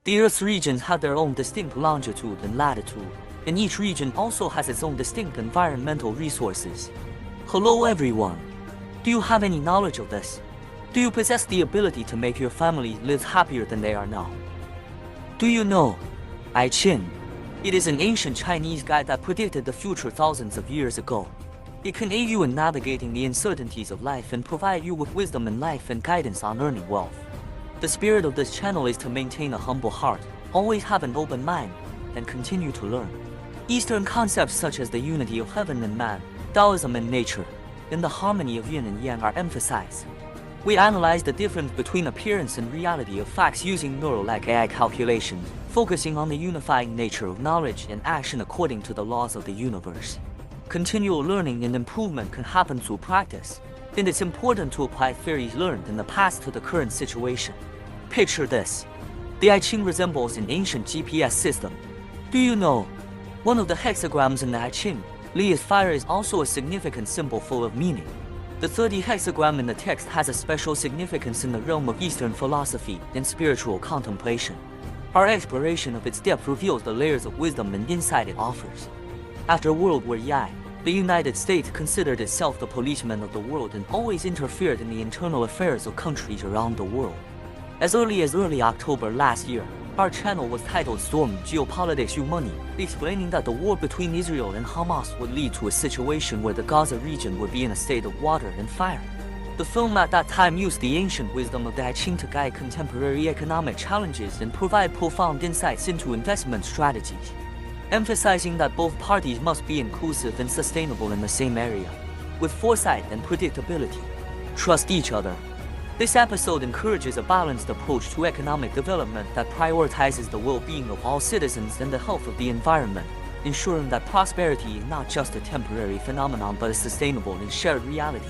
The Earth's regions have their own distinct longitude and latitude, and each region also has its own distinct environmental resources. Hello everyone. Do you have any knowledge of this? Do you possess the ability to make your family live happier than they are now? Do you know I Ching? It is an ancient Chinese guide that predicted the future thousands of years ago. It can aid you in navigating the uncertainties of life and provide you with wisdom in life and guidance on earning wealth. The spirit of this channel is to maintain a humble heart, always have an open mind, and continue to learn. Eastern concepts such as the unity of heaven and man, Taoism and nature, and the harmony of yin and yang are emphasized. We analyze the difference between appearance and reality of facts using neural-like AI calculations, focusing on the unifying nature of knowledge and action according to the laws of the universe. Continual learning and improvement can happen through practice, and it's important to apply theories learned in the past to the current situation. Picture this. The I Ching resembles an ancient GPS system. Do you know? One of the hexagrams in the I Ching, Li's fire, is also a significant symbol full of meaning. The 30 hexagram in the text has a special significance in the realm of Eastern philosophy and spiritual contemplation. Our exploration of its depth reveals the layers of wisdom and insight it offers. After World War I, the United States considered itself the policeman of the world and always interfered in the internal affairs of countries around the world. As early as early October last year, our channel was titled Storm Geopolitics and Economy, explaining that the war between Israel and Hamas would lead to a situation where the Gaza region would be in a state of water and fire. The film at that time used the ancient wisdom of the I Ching to guide contemporary economic challenges and provide profound insights into investment strategies, emphasizing that both parties must be inclusive and sustainable in the same area, with foresight and predictability. Trust each other. This episode encourages a balanced approach to economic development that prioritizes the well-being of all citizens and the health of the environment, ensuring that prosperity is not just a temporary phenomenon but a sustainable and shared reality.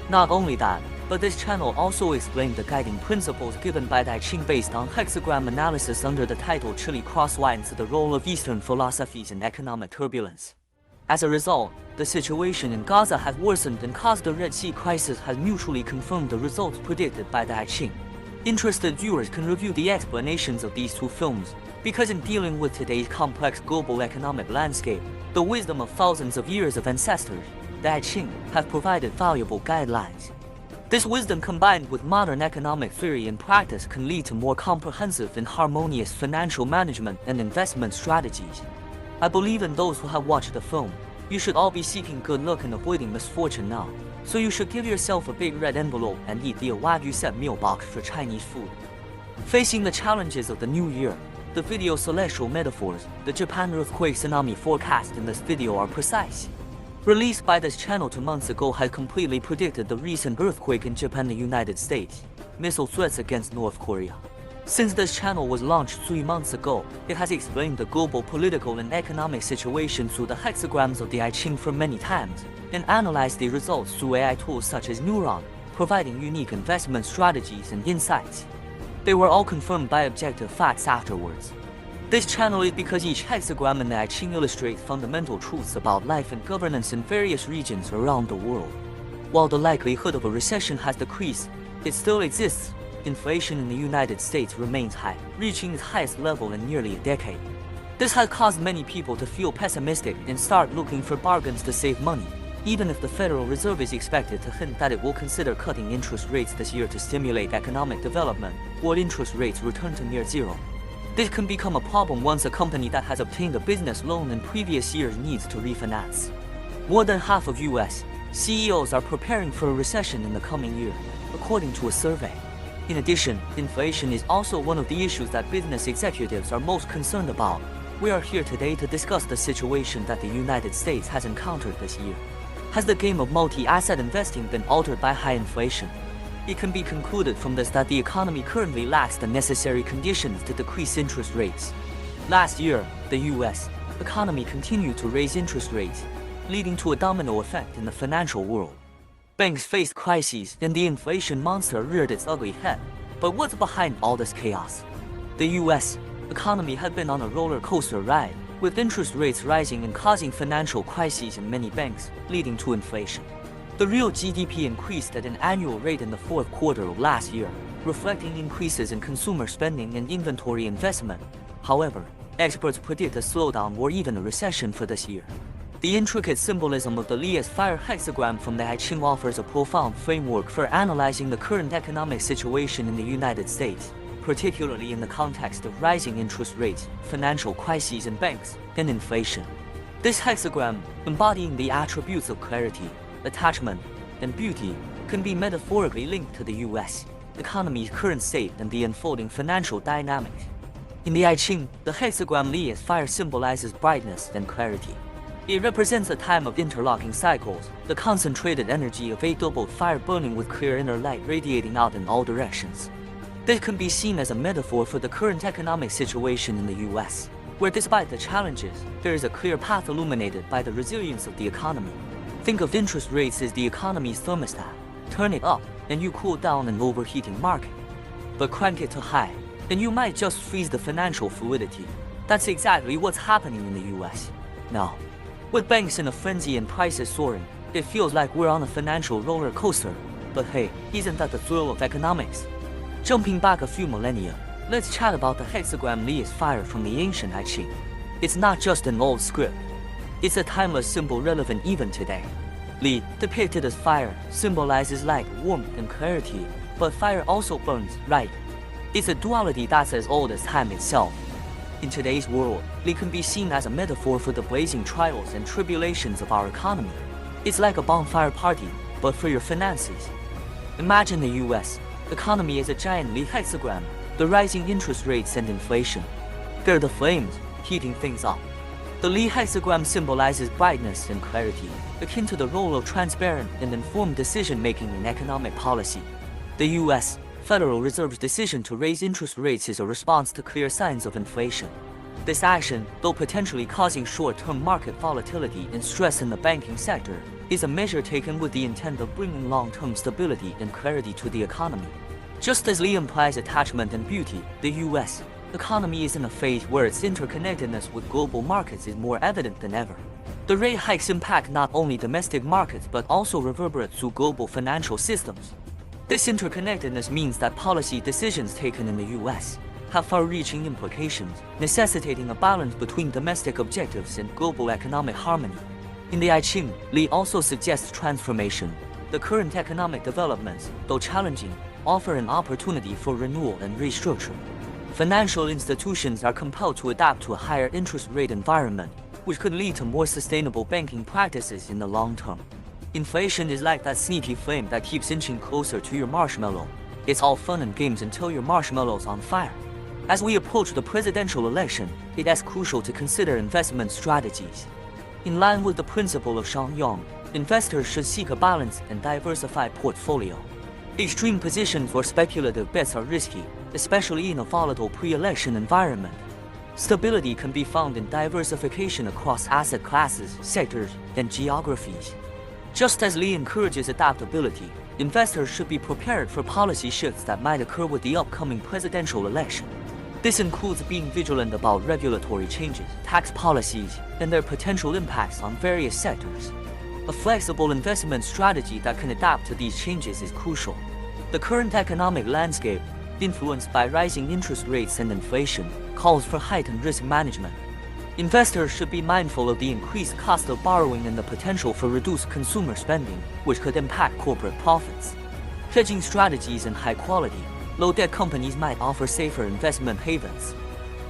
Not only that, but this channel also explained the guiding principles given by the I Ching based on hexagram analysis under the title Chile Crosswinds: The Role of Eastern Philosophies in Economic Turbulence. As a result, the situation in Gaza has worsened and caused the Red Sea crisis has mutually confirmed the results predicted by the I Ching. Interested viewers can review the explanations of these two films, because in dealing with today's complex global economic landscape, the wisdom of thousands of years of ancestors, the I Ching, have provided valuable guidelines. This wisdom combined with modern economic theory and practice can lead to more comprehensive and harmonious financial management and investment strategies. I believe in those who have watched the film. You should all be seeking good luck and avoiding misfortune now, so you should give yourself a big red envelope and eat the Wagyu set meal box for Chinese food. Facing the challenges of the new year, the video celestial metaphors, the Japan earthquake tsunami forecast in this video are precise. Released by this channel 2 months ago has completely predicted the recent earthquake in Japan and the United States, missile threats against North Korea. Since this channel was launched 3 months ago, it has explained the global political and economic situation through the hexagrams of the I Ching for many times, and analyzed the results through AI tools such as Neuron, providing unique investment strategies and insights. They were all confirmed by objective facts afterwards. This channel is because each hexagram in the I Ching illustrates fundamental truths about life and governance in various regions around the world. While the likelihood of a recession has decreased, it still exists. Inflation in the United States remains high, reaching its highest level in nearly a decade. This has caused many people to feel pessimistic and start looking for bargains to save money, even if the Federal Reserve is expected to hint that it will consider cutting interest rates this year to stimulate economic development, or interest rates return to near zero. This can become a problem once a company that has obtained a business loan in previous years needs to refinance. More than half of U.S. CEOs are preparing for a recession in the coming year, according to a survey. In addition, inflation is also one of the issues that business executives are most concerned about. We are here today to discuss the situation that the United States has encountered this year. Has the game of multi-asset investing been altered by high inflation? It can be concluded from this that the economy currently lacks the necessary conditions to decrease interest rates. Last year, the U.S. economy continued to raise interest rates, leading to a domino effect in the financial world. Banks faced crises and the inflation monster reared its ugly head. But what's behind all this chaos? The U.S. economy had been on a roller coaster ride, with interest rates rising and causing financial crises in many banks, leading to inflation. The real GDP increased at an annual rate in the fourth quarter of last year, reflecting increases in consumer spending and inventory investment. However, experts predict a slowdown or even a recession for this year. The intricate symbolism of the Li's fire hexagram from the I Ching offers a profound framework for analyzing the current economic situation in the United States, particularly in the context of rising interest rates, financial crises in banks, and inflation. This hexagram, embodying the attributes of clarity, attachment, and beauty, can be metaphorically linked to the U.S. economy's current state and the unfolding financial dynamics. In the I Ching, the hexagram Li's fire symbolizes brightness and clarity. It represents a time of interlocking cycles, the concentrated energy of a double fire burning with clear inner light radiating out in all directions. This can be seen as a metaphor for the current economic situation in the US, where despite the challenges, there is a clear path illuminated by the resilience of the economy. Think of interest rates as the economy's thermostat. Turn it up, and you cool down an overheating market. But crank it to high, and you might just freeze the financial fluidity. That's exactly what's happening in the US now. With banks in a frenzy and prices soaring, it feels like we're on a financial roller coaster. But hey, isn't that the thrill of economics? Jumping back a few millennia, let's chat about the hexagram Li's fire from the ancient I Ching. It's not just an old script. It's a timeless symbol relevant even today. Li, depicted as fire, symbolizes light, warmth, and clarity, but fire also burns, right? It's a duality that's as old as time itself. In today's world, Li can be seen as a metaphor for the blazing trials and tribulations of our economy. It's like a bonfire party, but for your finances. Imagine the US economy as a giant Li hexagram, the rising interest rates and inflation. They're the flames, heating things up. The Li hexagram symbolizes brightness and clarity, akin to the role of transparent and informed decision-making in economic policy. The US Federal Reserve's decision to raise interest rates is a response to clear signs of inflation. This action, though potentially causing short-term market volatility and stress in the banking sector, is a measure taken with the intent of bringing long-term stability and clarity to the economy. Just as Li implies attachment and beauty, the US economy is in a phase where its interconnectedness with global markets is more evident than ever. The rate hikes impact not only domestic markets but also reverberate through global financial systems. This interconnectedness means that policy decisions taken in the US have far-reaching implications, necessitating a balance between domestic objectives and global economic harmony. In the I Ching, Li also suggests transformation. The current economic developments, though challenging, offer an opportunity for renewal and restructuring. Financial institutions are compelled to adapt to a higher interest rate environment, which could lead to more sustainable banking practices in the long term. Inflation is like that sneaky flame that keeps inching closer to your marshmallow. It's all fun and games until your marshmallow's on fire. As we approach the presidential election, it is crucial to consider investment strategies. In line with the principle of Shangyong, investors should seek a balanced and diversified portfolio. Extreme positions or speculative bets are risky, especially in a volatile pre-election environment. Stability can be found in diversification across asset classes, sectors, and geographies. Just as Li encourages adaptability, investors should be prepared for policy shifts that might occur with the upcoming presidential election. This includes being vigilant about regulatory changes, tax policies, and their potential impacts on various sectors. A flexible investment strategy that can adapt to these changes is crucial. The current economic landscape, influenced by rising interest rates and inflation, calls for heightened risk management. Investors should be mindful of the increased cost of borrowing and the potential for reduced consumer spending, which could impact corporate profits. Hedging strategies and high-quality, low-debt companies might offer safer investment havens.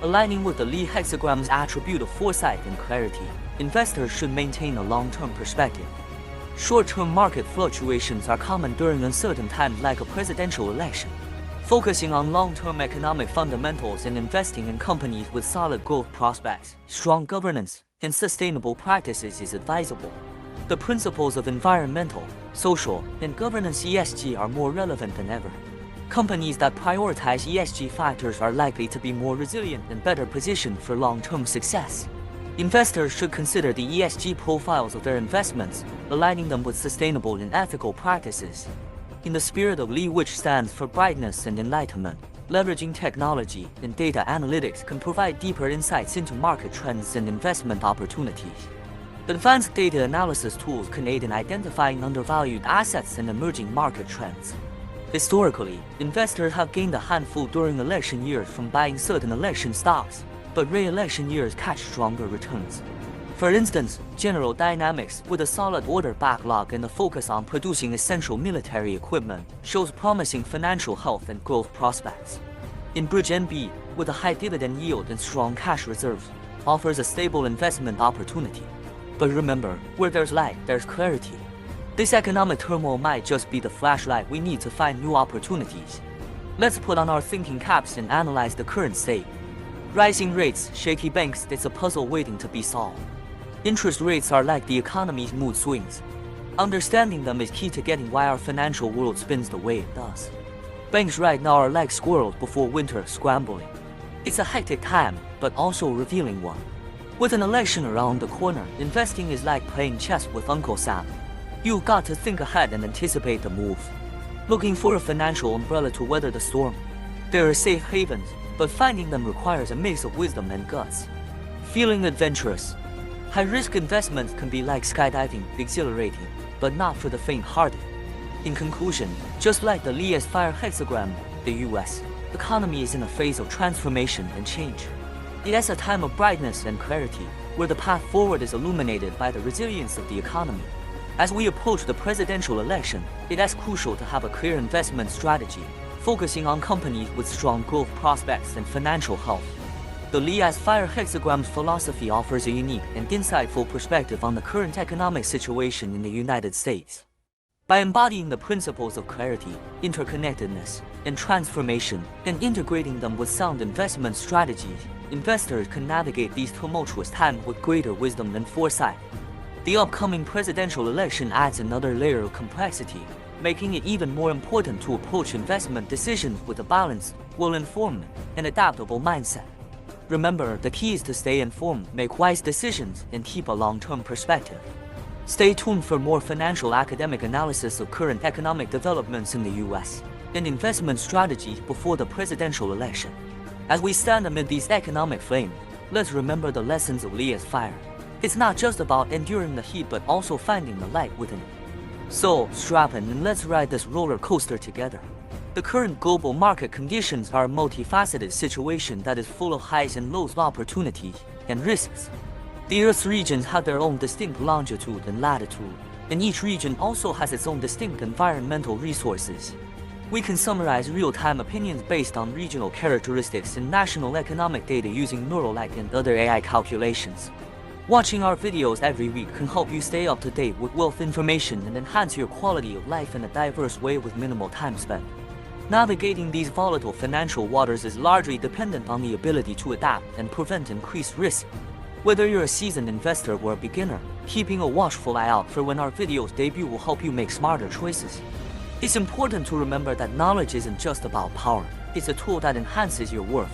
Aligning with the Li hexagram's attribute of foresight and clarity, investors should maintain a long-term perspective. Short-term market fluctuations are common during uncertain times like a presidential election. Focusing on long-term economic fundamentals and investing in companies with solid growth prospects, strong governance, and sustainable practices is advisable. The principles of environmental, social, and governance ESG are more relevant than ever. Companies that prioritize ESG factors are likely to be more resilient and better positioned for long-term success. Investors should consider the ESG profiles of their investments, aligning them with sustainable and ethical practices. In the spirit of Li, which stands for brightness and enlightenment, leveraging technology and data analytics can provide deeper insights into market trends and investment opportunities. Advanced data analysis tools can aid in identifying undervalued assets and emerging market trends. Historically, investors have gained a handful during election years from buying certain election stocks, but re-election years catch stronger returns. For instance, General Dynamics, with a solid order backlog and a focus on producing essential military equipment, shows promising financial health and growth prospects. Bridge NB, with a high dividend yield and strong cash reserves, offers a stable investment opportunity. But remember, where there's light, there's clarity. This economic turmoil might just be the flashlight we need to find new opportunities. Let's put on our thinking caps and analyze the current state. Rising rates, shaky banks, it's a puzzle waiting to be solved. Interest rates are like the economy's mood swings. Understanding them is key to getting why our financial world spins the way it does. Banks right now are like squirrels before winter scrambling. It's a hectic time, but also a revealing one. With an election around the corner, investing is like playing chess with Uncle Sam. You've got to think ahead and anticipate the move. Looking for a financial umbrella to weather the storm. There are safe havens, but finding them requires a mix of wisdom and guts. Feeling adventurous. High-risk investments can be like skydiving, exhilarating, but not for the faint-hearted. In conclusion, just like the Leah's fire hexagram, the U.S. economy is in a phase of transformation and change. It is a time of brightness and clarity, where the path forward is illuminated by the resilience of the economy. As we approach the presidential election, it is crucial to have a clear investment strategy, focusing on companies with strong growth prospects and financial health. The Leah's fire hexagrams philosophy offers a unique and insightful perspective on the current economic situation in the United States. By embodying the principles of clarity, interconnectedness, and transformation, and integrating them with sound investment strategies, investors can navigate these tumultuous times with greater wisdom and foresight. The upcoming presidential election adds another layer of complexity, making it even more important to approach investment decisions with a balanced, well-informed, and adaptable mindset. Remember, the key is to stay informed, make wise decisions, and keep a long-term perspective. Stay tuned for more financial academic analysis of current economic developments in the U.S. and investment strategies before the presidential election. As we stand amid these economic flames, let's remember the lessons of Leah's fire. It's not just about enduring the heat but also finding the light within it. So, strap in and let's ride this roller coaster together. The current global market conditions are a multifaceted situation that is full of highs and lows, opportunities and risks. The Earth's regions have their own distinct longitude and latitude, and each region also has its own distinct environmental resources. We can summarize real-time opinions based on regional characteristics and national economic data using neural net and other AI calculations. Watching our videos every week can help you stay up to date with wealth information and enhance your quality of life in a diverse way with minimal time spent. Navigating these volatile financial waters is largely dependent on the ability to adapt and prevent increased risk. Whether you're a seasoned investor or a beginner, keeping a watchful eye out for when our videos debut will help you make smarter choices. It's important to remember that knowledge isn't just about power, it's a tool that enhances your worth.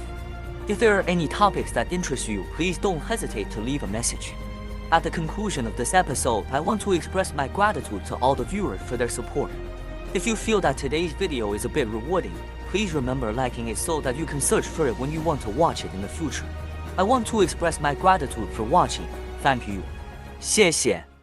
If there are any topics that interest you, please don't hesitate to leave a message. At the conclusion of this episode, I want to express my gratitude to all the viewers for their support. If you feel that today's video is a bit rewarding, please remember liking it so that you can search for it when you want to watch it in the future. I want to express my gratitude for watching. Thank you. 谢谢。